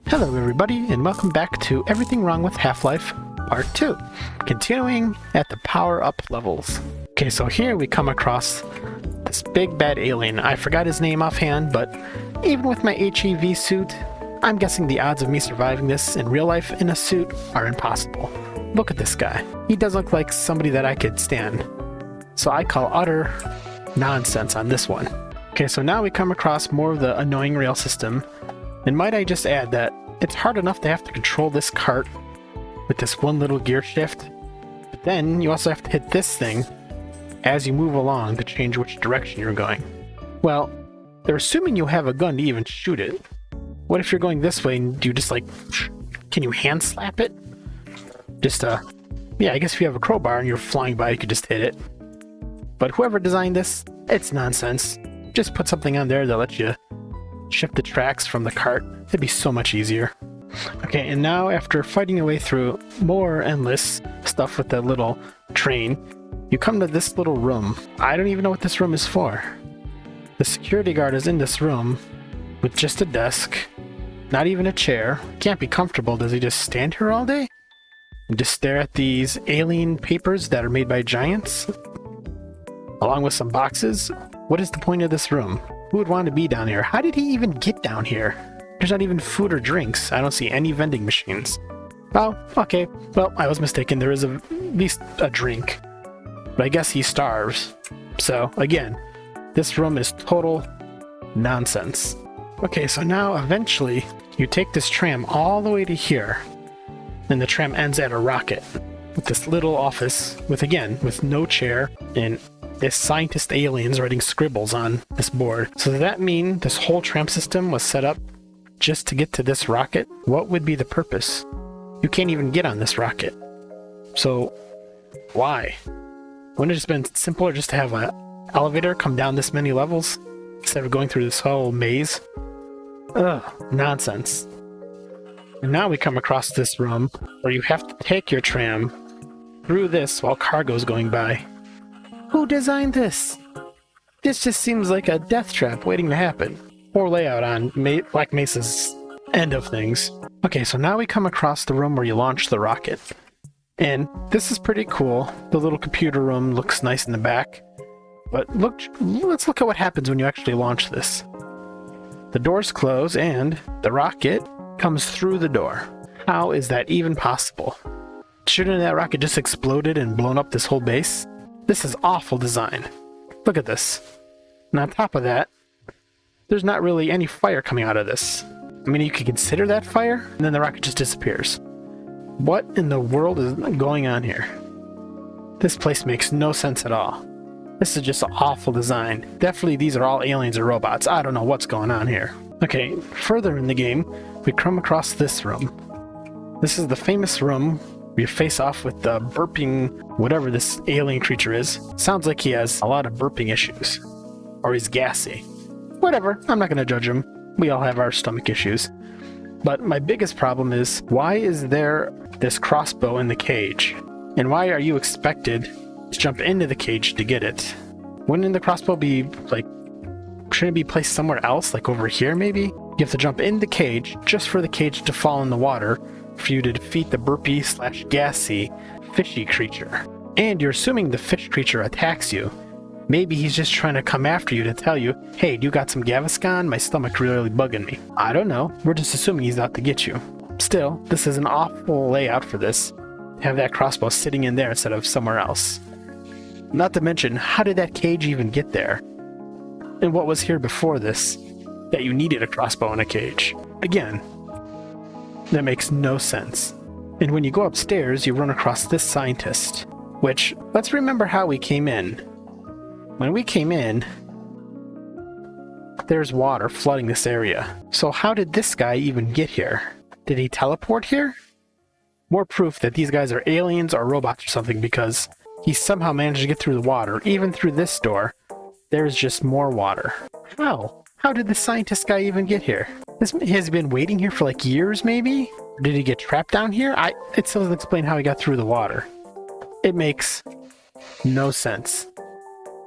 Hello everybody, and welcome back to Everything Wrong with Half-Life Part 2, continuing at the power-up levels. Okay, so here we come across this big bad alien. I forgot his name offhand, but even with my HEV suit, I'm guessing the odds of me surviving this in real life in a suit are impossible. Look at this guy. He does look like somebody that I could stand. So I call utter nonsense on this one. Okay, so now we come across more of the annoying rail system. And might I just add that it's hard enough to have to control this cart with this one little gear shift, but then you also have to hit this thing as you move along to change which direction you're going. Well, they're assuming you have a gun to even shoot it. What if you're going this way and you just can you hand slap it? Yeah, I guess if you have a crowbar and you're flying by, you could just hit it. But whoever designed this, it's nonsense. Just put something on there that lets you shift the tracks from the cart. It'd be so much easier. Okay, and now after fighting your way through more endless stuff with that little train, you come to this little room. I don't even know what this room is for. The security guard is in this room with just a desk, not even a chair. Can't be comfortable. Does he just stand here all day and just stare at these alien papers that are made by giants? Along with some boxes? What is the point of this room? Who would want to be down here? How did he even get down here? There's not even food or drinks. I don't see any vending machines. Oh, okay. Well, I was mistaken. There is at least a drink. But I guess he starves. So, again, this room is total nonsense. Okay, so now eventually you take this tram all the way to here. And the tram ends at a rocket. With this little office with no chair and this scientist aliens writing scribbles on this board. So does that mean this whole tram system was set up just to get to this rocket? What would be the purpose? You can't even get on this rocket. So why? Wouldn't it just been simpler just to have an elevator come down this many levels instead of going through this whole maze? Ugh, nonsense. And now we come across this room where you have to take your tram through this while cargo's going by. Who designed this? This just seems like a death trap waiting to happen. Poor layout on Black Mesa's end of things. Okay, so now we come across the room where you launch the rocket. And this is pretty cool. The little computer room looks nice in the back. But let's look at what happens when you actually launch this. The doors close and the rocket comes through the door. How is that even possible? Shouldn't that rocket just exploded and blown up this whole base? This is awful design. Look at this. And on top of that, there's not really any fire coming out of this. I mean, you could consider that fire, and then the rocket just disappears. What in the world is going on here? This place makes no sense at all. This is just an awful design. Definitely these are all aliens or robots. I don't know what's going on here. Okay, further in the game, we come across this room. This is the famous room where you face off with the burping whatever this alien creature is. Sounds like he has a lot of burping issues. Or he's gassy. Whatever, I'm not going to judge him. We all have our stomach issues. But my biggest problem is, why is there this crossbow in the cage? And why are you expected to jump into the cage to get it? Wouldn't the crossbow be, shouldn't it be placed somewhere else, like over here maybe? You have to jump in the cage just for the cage to fall in the water for you to defeat the burpy/gassy fishy creature. And you're assuming the fish creature attacks you. Maybe he's just trying to come after you to tell you, hey, you got some Gaviscon? My stomach really bugging me. I don't know. We're just assuming he's out to get you. Still, this is an awful layout for this. Have that crossbow sitting in there instead of somewhere else. Not to mention, how did that cage even get there? And what was here before this that you needed a crossbow in a cage? Again, that makes no sense. And when you go upstairs, you run across this scientist, which, let's remember how we came in. When we came in, there's water flooding this area. So how did this guy even get here? Did he teleport here? More proof that these guys are aliens or robots or something, because he somehow managed to get through the water. Even through this door, there's just more water. How? How did the scientist guy even get here? Has he been waiting here for years maybe? Or did he get trapped down here? It still doesn't explain how he got through the water. It makes no sense.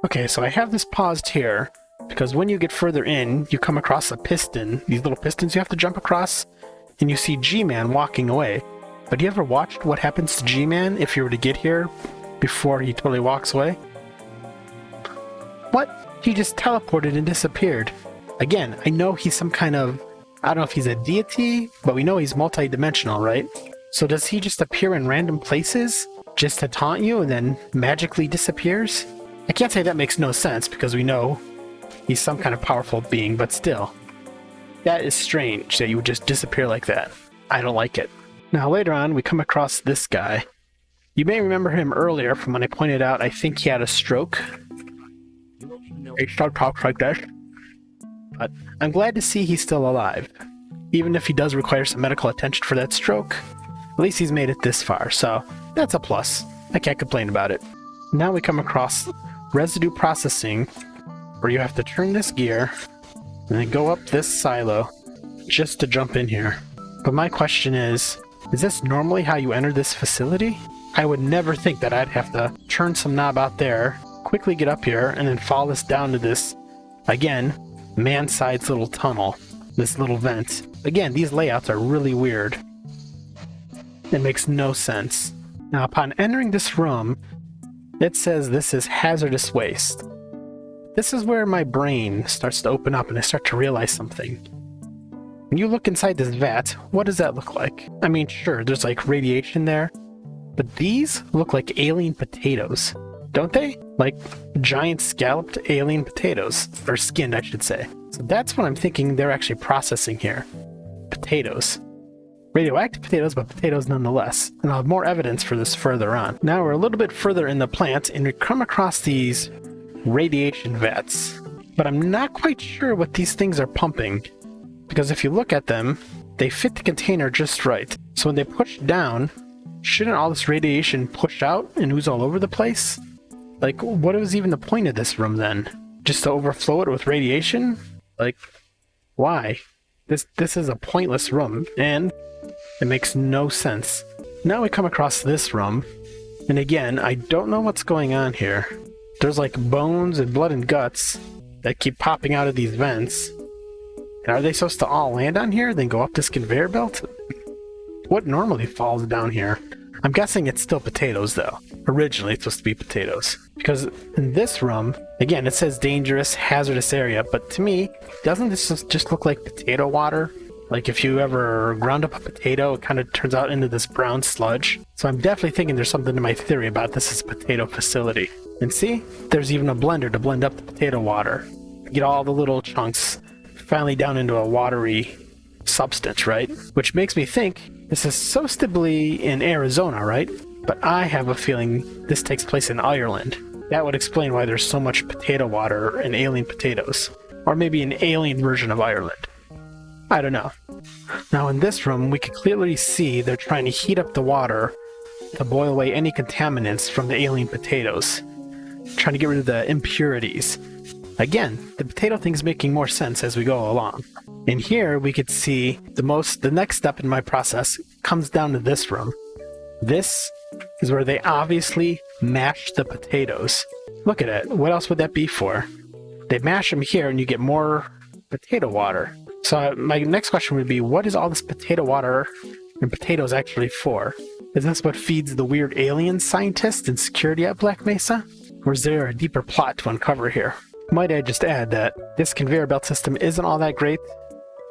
Okay, so I have this paused here because when you get further in, you come across a piston. These little pistons you have to jump across and you see G-Man walking away. But you ever watched what happens to G-Man if you were to get here before he totally walks away? What? He just teleported and disappeared. Again, I know he's some kind of, I don't know if he's a deity, but we know he's multi-dimensional, right? So does he just appear in random places just to taunt you and then magically disappears? I can't say that makes no sense because we know he's some kind of powerful being, but still. That is strange that you would just disappear like that. I don't like it. Now later on, we come across this guy. You may remember him earlier from when I pointed out I think he had a stroke. He still talks like this. But I'm glad to see he's still alive. Even if he does require some medical attention for that stroke, at least he's made it this far, so that's a plus. I can't complain about it. Now we come across residue processing, where you have to turn this gear and then go up this silo just to jump in here. But my question is this normally how you enter this facility? I would never think that I'd have to turn some knob out there, quickly get up here, and then follow this down to this, again, man-sized little tunnel, this little vent. Again, these layouts are really weird. It makes no sense. Now, upon entering this room, it says this is hazardous waste. This is where my brain starts to open up and I start to realize something. When you look inside this vat, what does that look like? I mean, sure, there's like radiation there, but these look like alien potatoes, don't they? Like giant scalloped alien potatoes, or skinned, I should say. So that's what I'm thinking they're actually processing here. Potatoes. Radioactive potatoes, but potatoes nonetheless. And I'll have more evidence for this further on. Now we're a little bit further in the plant and we come across these radiation vats. But I'm not quite sure what these things are pumping. Because if you look at them, they fit the container just right. So when they push down, shouldn't all this radiation push out and ooze all over the place? Like, what was even the point of this room then? Just to overflow it with radiation? Like, why? This is a pointless room, and it makes no sense. Now we come across this room, and again, I don't know what's going on here. There's like bones and blood and guts that keep popping out of these vents. And are they supposed to all land on here, then go up this conveyor belt? What normally falls down here? I'm guessing it's still potatoes, though. Originally, it's supposed to be potatoes. Because in this room, again, it says dangerous, hazardous area, but to me, doesn't this just look like potato water? Like if you ever ground up a potato, it kind of turns out into this brown sludge. So I'm definitely thinking there's something to my theory about this is a potato facility. And see, there's even a blender to blend up the potato water. Get all the little chunks finally down into a watery substance, right? Which makes me think this is supposed to be in Arizona, right? But I have a feeling this takes place in Ireland. That would explain why there's so much potato water and alien potatoes. Or maybe an alien version of Ireland. I don't know. Now in this room, we can clearly see they're trying to heat up the water to boil away any contaminants from the alien potatoes. Trying to get rid of the impurities. Again, the potato thing's making more sense as we go along. And here we could see the next step in my process comes down to this room. This is where they obviously mash the potatoes. Look at it. What else would that be for? They mash them here and you get more potato water. So my next question would be, what is all this potato water and potatoes actually for? Is this what feeds the weird alien scientists and security at Black Mesa? Or is there a deeper plot to uncover here? Might I just add that this conveyor belt system isn't all that great,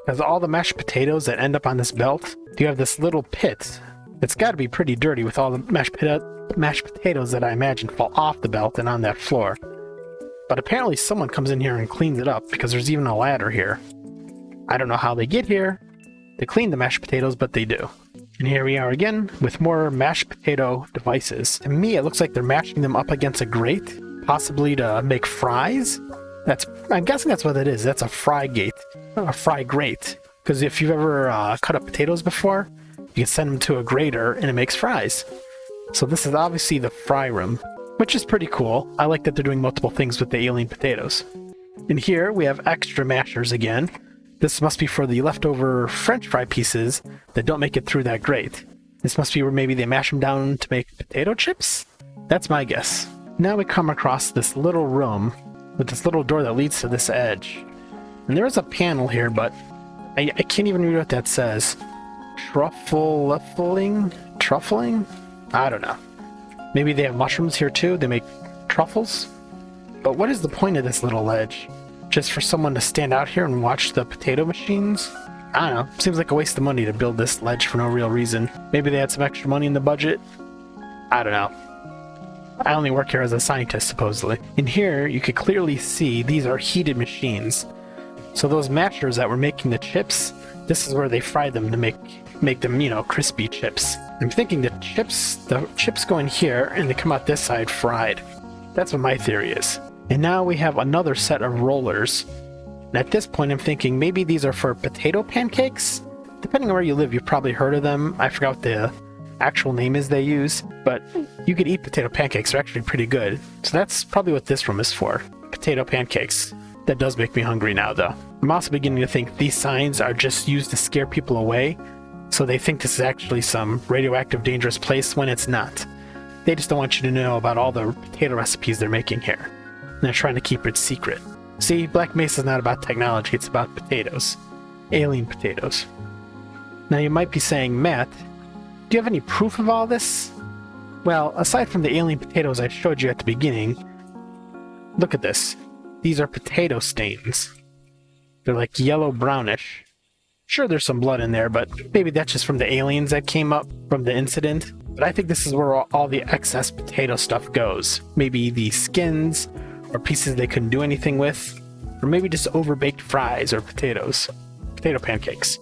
because all the mashed potatoes that end up on this belt, you have this little pit. It's got to be pretty dirty with all the mashed potatoes that I imagine fall off the belt and on that floor. But apparently someone comes in here and cleans it up, because there's even a ladder here. I don't know how they get here. They clean the mashed potatoes, but they do. And here we are again with more mashed potato devices. To me, it looks like they're mashing them up against a grate, possibly to make fries. I'm guessing that's what it is. That's a fry grate. Because if you've ever cut up potatoes before, you can send them to a grater and it makes fries. So this is obviously the fry room, which is pretty cool. I like that they're doing multiple things with the alien potatoes. And here we have extra mashers again. This must be for the leftover French fry pieces that don't make it through that grate. This must be where maybe they mash them down to make potato chips? That's my guess. Now we come across this little room with this little door that leads to this edge. And there is a panel here, but I can't even read what that says. Truffling? I don't know. Maybe they have mushrooms here too, they make truffles? But what is the point of this little ledge? Just for someone to stand out here and watch the potato machines? I don't know, seems like a waste of money to build this ledge for no real reason. Maybe they had some extra money in the budget? I don't know. I only work here as a scientist, supposedly. In here, you could clearly see these are heated machines. So those mashers that were making the chips, this is where they fry them to make them, you know, crispy chips. I'm thinking the chips go in here and they come out this side fried. That's what my theory is. And now we have another set of rollers. And at this point, I'm thinking maybe these are for potato pancakes? Depending on where you live, you've probably heard of them. I forgot what the actual name is they use, but you could eat potato pancakes. They're actually pretty good. So that's probably what this room is for. Potato pancakes. That does make me hungry now, though. I'm also beginning to think these signs are just used to scare people away, so they think this is actually some radioactive, dangerous place when it's not. They just don't want you to know about all the potato recipes they're making here. And they're trying to keep it secret. See, Black Mesa is not about technology, it's about potatoes. Alien potatoes. Now you might be saying, Matt, do you have any proof of all this? Well, aside from the alien potatoes I showed you at the beginning, look at this. These are potato stains. They're like yellow-brownish. Sure, there's some blood in there, but maybe that's just from the aliens that came up from the incident. But I think this is where all the excess potato stuff goes. Maybe the skins, or pieces they couldn't do anything with, or maybe just overbaked fries or potatoes. Potato pancakes.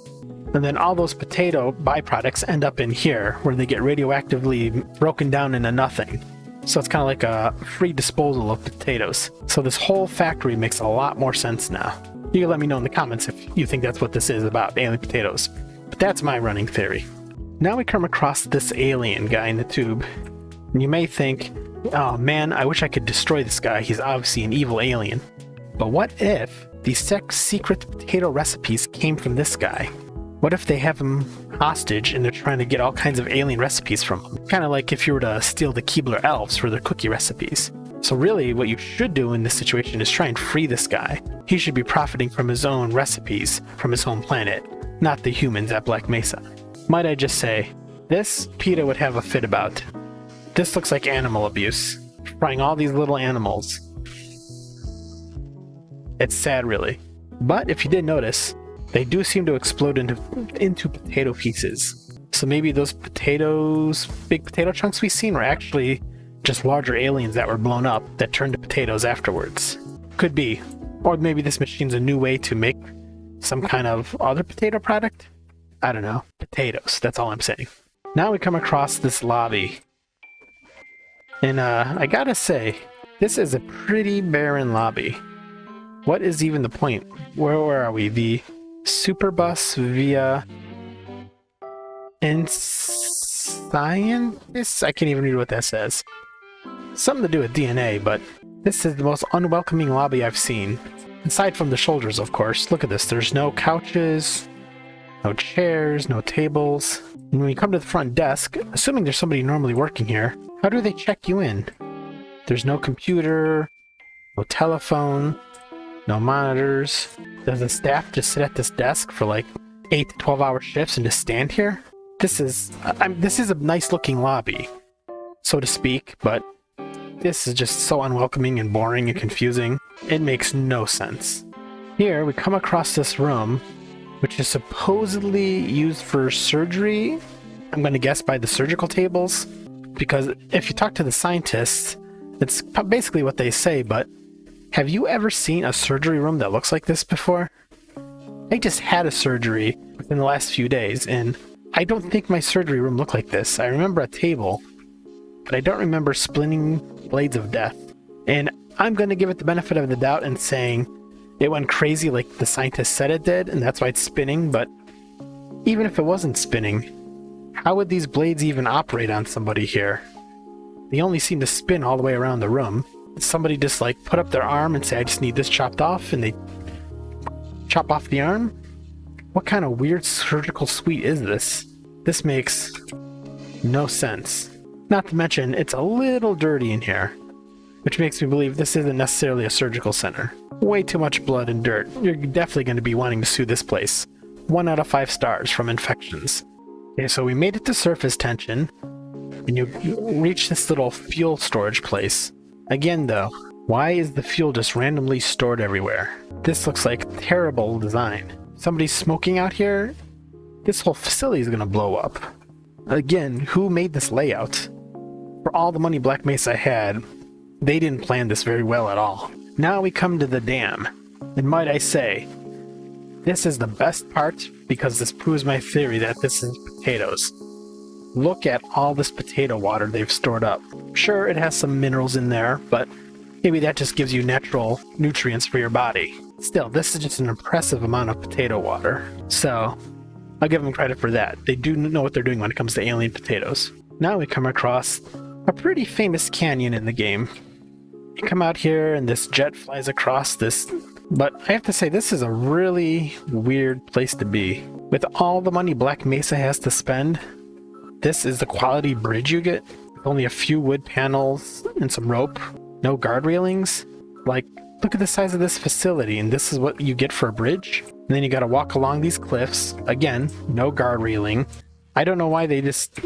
And then all those potato byproducts end up in here, where they get radioactively broken down into nothing. So it's kind of like a free disposal of potatoes. So this whole factory makes a lot more sense now. You can let me know in the comments if you think that's what this is about, alien potatoes. But that's my running theory. Now we come across this alien guy in the tube. And you may think, oh man, I wish I could destroy this guy. He's obviously an evil alien. But what if these secret potato recipes came from this guy? What if they have him hostage and they're trying to get all kinds of alien recipes from him? Kind of like if you were to steal the Keebler elves for their cookie recipes. So really, what you should do in this situation is try and free this guy. He should be profiting from his own recipes from his home planet, not the humans at Black Mesa. Might I just say, this PETA would have a fit about. This looks like animal abuse. Frying all these little animals. It's sad, really. But if you did notice, they do seem to explode into potato pieces. So maybe those potatoes, big potato chunks we've seen were actually just larger aliens that were blown up that turned to potatoes afterwards. Could be. Or maybe this machine's a new way to make some kind of other potato product? I don't know. Potatoes, that's all I'm saying. Now we come across this lobby. And I gotta say, this is a pretty barren lobby. What is even the point? Where are we? The Superbus via Scientist? I can't even read what that says. Something to do with DNA, but this is the most unwelcoming lobby I've seen. Aside from the shoulders, of course. Look at this. There's no couches, no chairs, no tables. And when you come to the front desk, assuming there's somebody normally working here, how do they check you in? There's no computer, no telephone, no monitors. Does the staff just sit at this desk for like 8 to 12-hour shifts and just stand here? This is a nice looking lobby, so to speak, but this is just so unwelcoming and boring and confusing. It makes no sense. Here we come across this room, which is supposedly used for surgery. I'm going to guess by the surgical tables, because if you talk to the scientists, it's basically what they say, but have you ever seen a surgery room that looks like this before? I just had a surgery within the last few days, and I don't think my surgery room looked like this. I remember a table, but I don't remember splitting blades of death. And I'm going to give it the benefit of the doubt and saying it went crazy like the scientist said it did, and that's why it's spinning, but even if it wasn't spinning, how would these blades even operate on somebody here? They only seem to spin all the way around the room. Somebody just like put up their arm and say, I just need this chopped off, and they chop off the arm? What kind of weird surgical suite is this? This makes no sense. Not to mention, it's a little dirty in here, which makes me believe this isn't necessarily a surgical center. Way too much blood and dirt. You're definitely going to be wanting to sue this place. 1 out of 5 stars from infections. Okay, so we made it to surface tension, and you reach this little fuel storage place. Again though, why is the fuel just randomly stored everywhere? This looks like terrible design. Somebody's smoking out here? This whole facility is gonna blow up. Again, who made this layout? For all the money Black Mesa had, they didn't plan this very well at all. Now we come to the dam, and might I say, this is the best part because this proves my theory that this is potatoes. Look at all this potato water they've stored up. Sure, it has some minerals in there, but maybe that just gives you natural nutrients for your body. Still, this is just an impressive amount of potato water. So, I'll give them credit for that. They do know what they're doing when it comes to alien potatoes. Now we come across a pretty famous canyon in the game. You come out here and this jet flies across this, but I have to say this is a really weird place to be. With all the money Black Mesa has to spend, this is the quality bridge you get? With only a few wood panels and some rope, no guard railings? Like, look at the size of this facility and this is what you get for a bridge? And then you gotta walk along these cliffs, again, no guard railing. I don't know why they just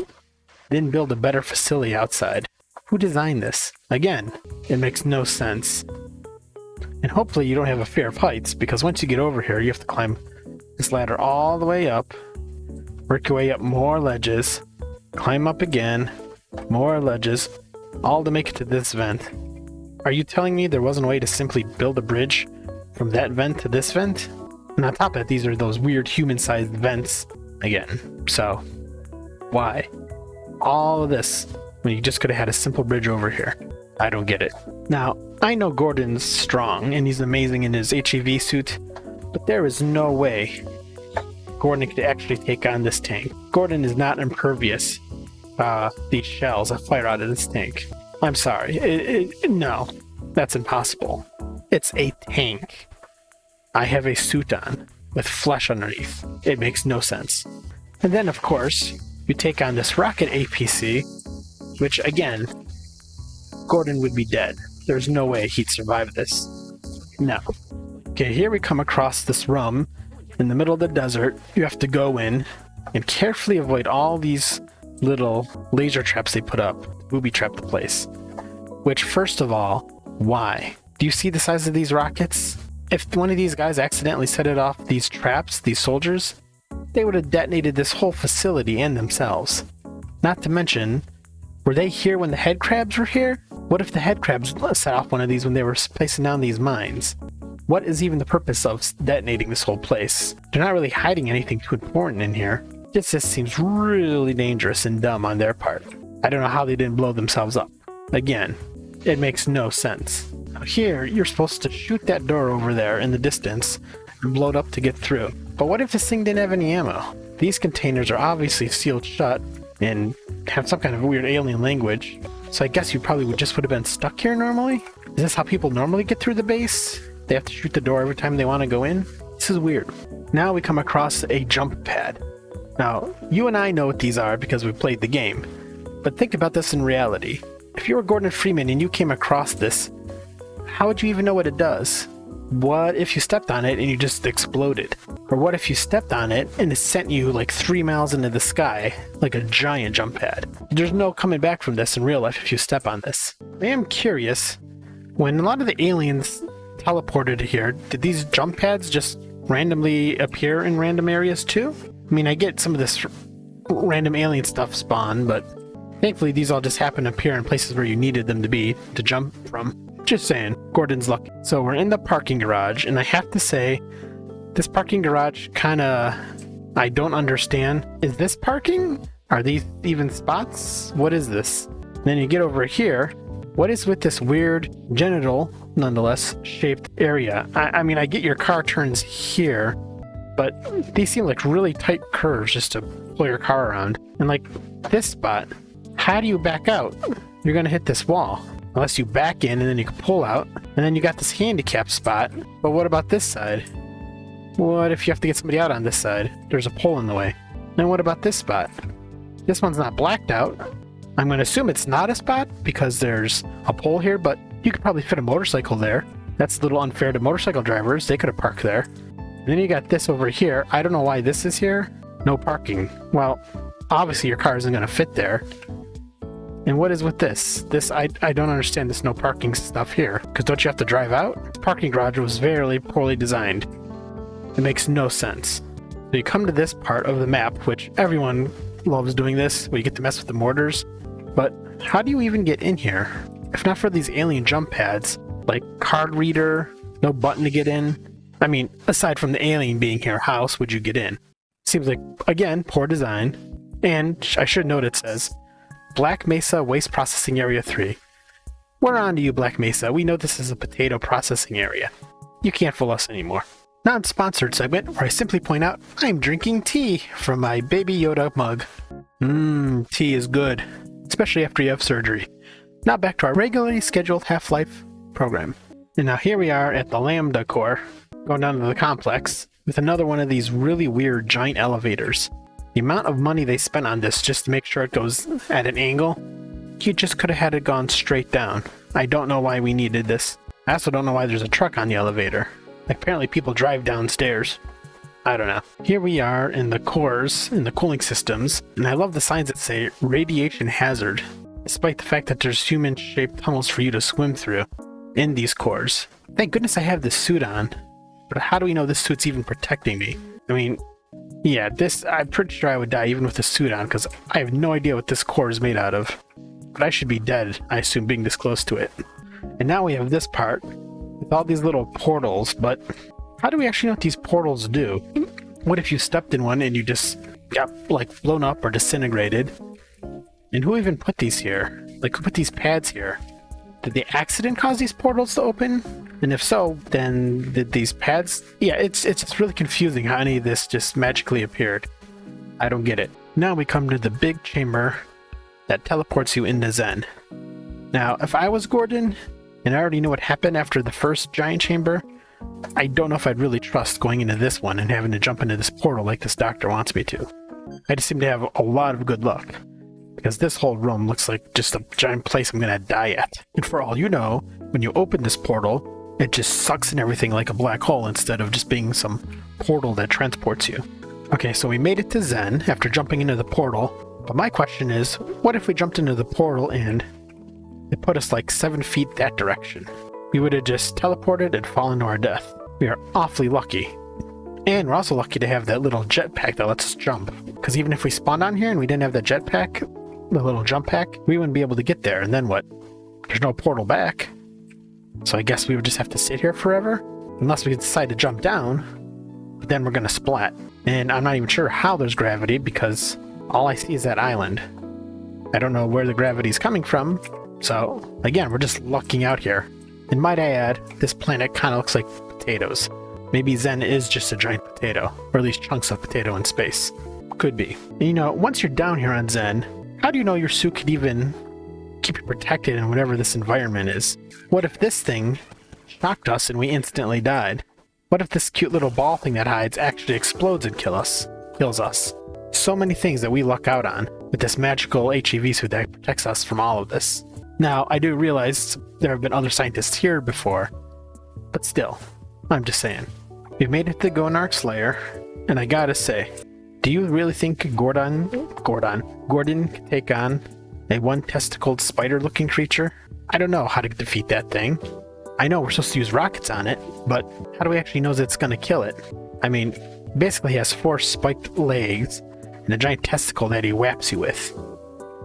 didn't build a better facility outside. Who designed this? Again, it makes no sense. And hopefully you don't have a fear of heights, because once you get over here, you have to climb this ladder all the way up, work your way up more ledges, climb up again, more ledges, all to make it to this vent. Are you telling me there wasn't a way to simply build a bridge from that vent to this vent? And on top of that, these are those weird human-sized vents again. So, why? All of this when you just could have had a simple bridge over here. I don't get it. Now, I know Gordon's strong and he's amazing in his HEV suit, but there is no way Gordon could actually take on this tank. Gordon is not impervious. These shells that fire out of this tank. I'm sorry. No, that's impossible. It's a tank. I have a suit on with flesh underneath. It makes no sense. And then, of course, you take on this rocket APC, which, again, Gordon would be dead. There's no way he'd survive this. No. Okay, here we come across this room in the middle of the desert. You have to go in and carefully avoid all these little laser traps they put up, booby trap the place. Which, first of all, why? Do you see the size of these rockets? If one of these guys accidentally set it off these traps, these soldiers, they would have detonated this whole facility and themselves. Not to mention, were they here when the head crabs were here? What if the head crabs set off one of these when they were placing down these mines? What is even the purpose of detonating this whole place? They're not really hiding anything too important in here. It just seems really dangerous and dumb on their part. I don't know how they didn't blow themselves up. Again, it makes no sense. Now here, you're supposed to shoot that door over there in the distance and blow it up to get through. But what if this thing didn't have any ammo? These containers are obviously sealed shut and have some kind of weird alien language. So I guess you probably would have been stuck here normally? Is this how people normally get through the base? They have to shoot the door every time they want to go in? This is weird. Now we come across a jump pad. Now, you and I know what these are because we played the game. But think about this in reality. If you were Gordon Freeman and you came across this, how would you even know what it does? What if you stepped on it and you just exploded? Or what if you stepped on it and it sent you like 3 miles into the sky, like a giant jump pad? There's no coming back from this in real life if you step on this. I am curious, when a lot of the aliens teleported here, did these jump pads just randomly appear in random areas too? I mean, I get some of this random alien stuff spawn, but thankfully these all just happen to appear in places where you needed them to be to jump from. Just saying, Gordon's lucky. So we're in the parking garage, and I have to say, this parking garage kinda, I don't understand. Is this parking? Are these even spots? What is this? And then you get over here. What is with this weird genital, nonetheless, shaped area? I mean, I get your car turns here, but these seem like really tight curves just to pull your car around. And like this spot, how do you back out? You're gonna hit this wall. Unless you back in and then you can pull out. And then you got this handicap spot. But what about this side? What if you have to get somebody out on this side? There's a pole in the way. And what about this spot? This one's not blacked out. I'm going to assume it's not a spot because there's a pole here, but you could probably fit a motorcycle there. That's a little unfair to motorcycle drivers. They could have parked there. And then you got this over here. I don't know why this is here. No parking. Well, obviously your car isn't going to fit there. And what is with this? I don't understand this no parking stuff here. Because don't you have to drive out? The parking garage was very poorly designed. It makes no sense. So you come to this part of the map, which everyone loves doing this, where you get to mess with the mortars. But how do you even get in here? If not for these alien jump pads, like card reader, no button to get in. I mean, aside from the alien being here, how else would you get in? Seems like, again, poor design. And I should note it says, Black Mesa Waste Processing Area 3. We're on to you, Black Mesa. We know this is a potato processing area. You can't fool us anymore. Non-sponsored segment where I simply point out I'm drinking tea from my Baby Yoda mug. Tea is good, especially after you have surgery. Now back to our regularly scheduled Half-Life program. And now here we are at the Lambda core, going down to the complex, with another one of these really weird giant elevators. The amount of money they spent on this just to make sure it goes at an angle, you just could have had it gone straight down. I don't know why we needed this. I also don't know why there's a truck on the elevator. Apparently people drive downstairs. I don't know. Here we are in the cores, in the cooling systems, and I love the signs that say radiation hazard, despite the fact that there's human-shaped tunnels for you to swim through in these cores. Thank goodness I have this suit on, but how do we know this suit's even protecting me? I mean, yeah, I'm pretty sure I would die even with the suit on, because I have no idea what this core is made out of. But I should be dead, I assume, being this close to it. And now we have this part, with all these little portals, but how do we actually know what these portals do? What if you stepped in one and you just got, like, blown up or disintegrated? And who even put these here? Like, who put these pads here? Did the accident cause these portals to open? And if so, then did these pads... Yeah, it's just really confusing how any of this just magically appeared. I don't get it. Now we come to the big chamber that teleports you into Xen. Now, if I was Gordon, and I already knew what happened after the first giant chamber, I don't know if I'd really trust going into this one and having to jump into this portal like this doctor wants me to. I just seem to have a lot of good luck, because this whole room looks like just a giant place I'm gonna die at. And for all you know, when you open this portal, it just sucks in everything like a black hole instead of just being some portal that transports you. Okay, so we made it to Xen after jumping into the portal, but my question is, what if we jumped into the portal and it put us like 7 feet that direction? We would have just teleported and fallen to our death. We are awfully lucky. And we're also lucky to have that little jetpack that lets us jump, because even if we spawned on here and we didn't have that jetpack, the little jump pack, we wouldn't be able to get there, and then what? There's no portal back. So I guess we would just have to sit here forever? Unless we decide to jump down, but then we're gonna splat. And I'm not even sure how there's gravity, because all I see is that island. I don't know where the gravity's coming from, so again, we're just lucking out here. And might I add, this planet kinda looks like potatoes. Maybe Xen is just a giant potato, or at least chunks of potato in space. Could be. And you know, once you're down here on Xen, how do you know your suit could even keep you protected in whatever this environment is? What if this thing shocked us and we instantly died? What if this cute little ball thing that hides actually explodes and kills us? So many things that we luck out on with this magical HEV suit that protects us from all of this. Now, I do realize there have been other scientists here before, but still, I'm just saying. We've made it to Gonarch's lair, and I gotta say, do you really think Gordon can take on a one-testicled spider-looking creature? I don't know how to defeat that thing. I know we're supposed to use rockets on it, but how do we actually know that it's gonna kill it? I mean, basically he has 4 spiked legs and a giant testicle that he whaps you with.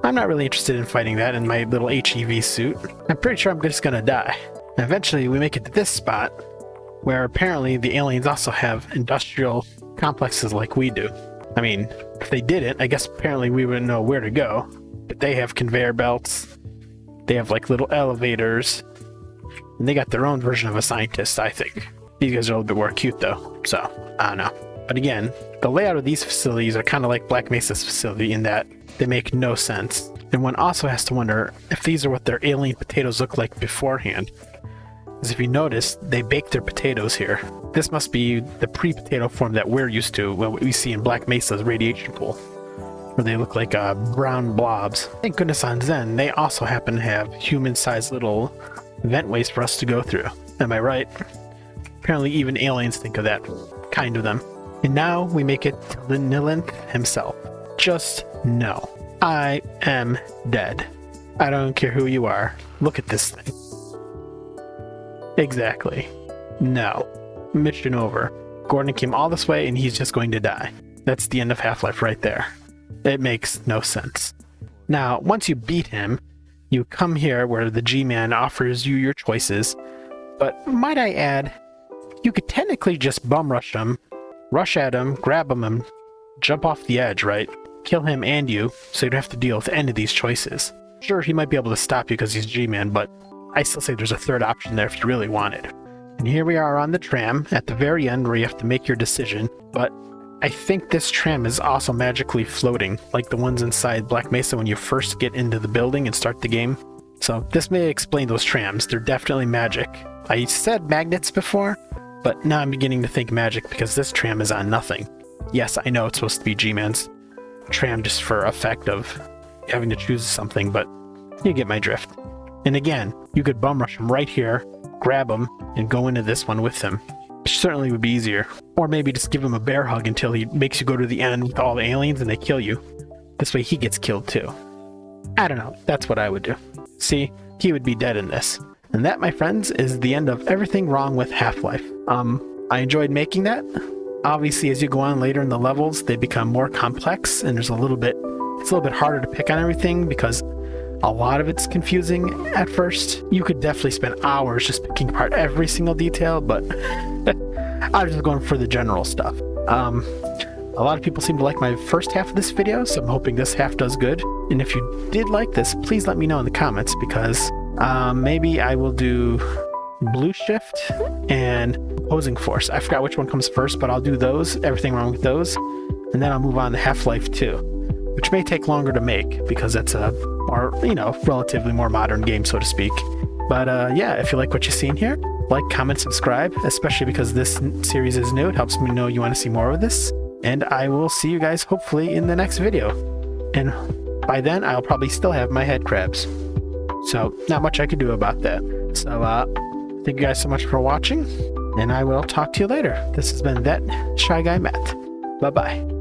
I'm not really interested in fighting that in my little HEV suit. I'm pretty sure I'm just gonna die. And eventually we make it to this spot, where apparently the aliens also have industrial complexes like we do. I mean, if they didn't, I guess apparently we wouldn't know where to go. But they have conveyor belts, they have like little elevators, and they got their own version of a scientist, I think. These guys are a little bit more cute though, so I don't know. But again, the layout of these facilities are kind of like Black Mesa's facility in that they make no sense. And one also has to wonder if these are what their alien potatoes look like beforehand. Because if you notice, they bake their potatoes here. This must be the pre-potato form that we're used to, what we see in Black Mesa's radiation pool, where they look like brown blobs. Thank goodness on Xen, they also happen to have human-sized little ventways for us to go through. Am I right? Apparently even aliens think of that kind of them. And now we make it to Nilinth himself. Just no. I am dead. I don't care who you are. Look at this thing. Exactly. No. Mission over. Gordon came all this way and he's just going to die. That's the end of Half-Life right there. It makes no sense. Now, once you beat him, you come here where the G-Man offers you your choices, but might I add, you could technically just bum rush him, rush at him, grab him, and jump off the edge, right? Kill him and you, so you don't have to deal with any of these choices. Sure, he might be able to stop you because he's G-Man, but I still say there's a third option there if you really wanted. And here we are on the tram, at the very end where you have to make your decision, but I think this tram is also magically floating, like the ones inside Black Mesa when you first get into the building and start the game. So this may explain those trams. They're definitely magic. I said magnets before, but now I'm beginning to think magic because this tram is on nothing. Yes, I know it's supposed to be G-Man's tram just for effect of having to choose something, but you get my drift. And again, you could bum rush him right here, grab him, and go into this one with him. Certainly would be easier. Or maybe just give him a bear hug until he makes you go to the end with all the aliens and they kill you. This way he gets killed too. I don't know, that's what I would do. See, he would be dead in this. And that, my friends, is the end of everything wrong with Half-Life. I enjoyed making that. Obviously, as you go on later in the levels, they become more complex and it's a little bit harder to pick on everything because a lot of it's confusing at first. You could definitely spend hours just picking apart every single detail, but I was just going for the general stuff. A lot of people seem to like my first half of this video, so I'm hoping this half does good. And if you did like this, please let me know in the comments because maybe I will do Blue Shift and Opposing Force. I forgot which one comes first, but I'll do those, everything wrong with those, and then I'll move on to Half-Life 2, which may take longer to make because that's a more, relatively more modern game, so to speak. But yeah, if you like what you see in here, like, comment, subscribe, especially because this series is new. It helps me know you want to see more of this. And I will see you guys hopefully in the next video. And by then, I'll probably still have my head crabs. So not much I could do about that. So thank you guys so much for watching, and I will talk to you later. This has been That Shy Guy Matt. Bye-bye.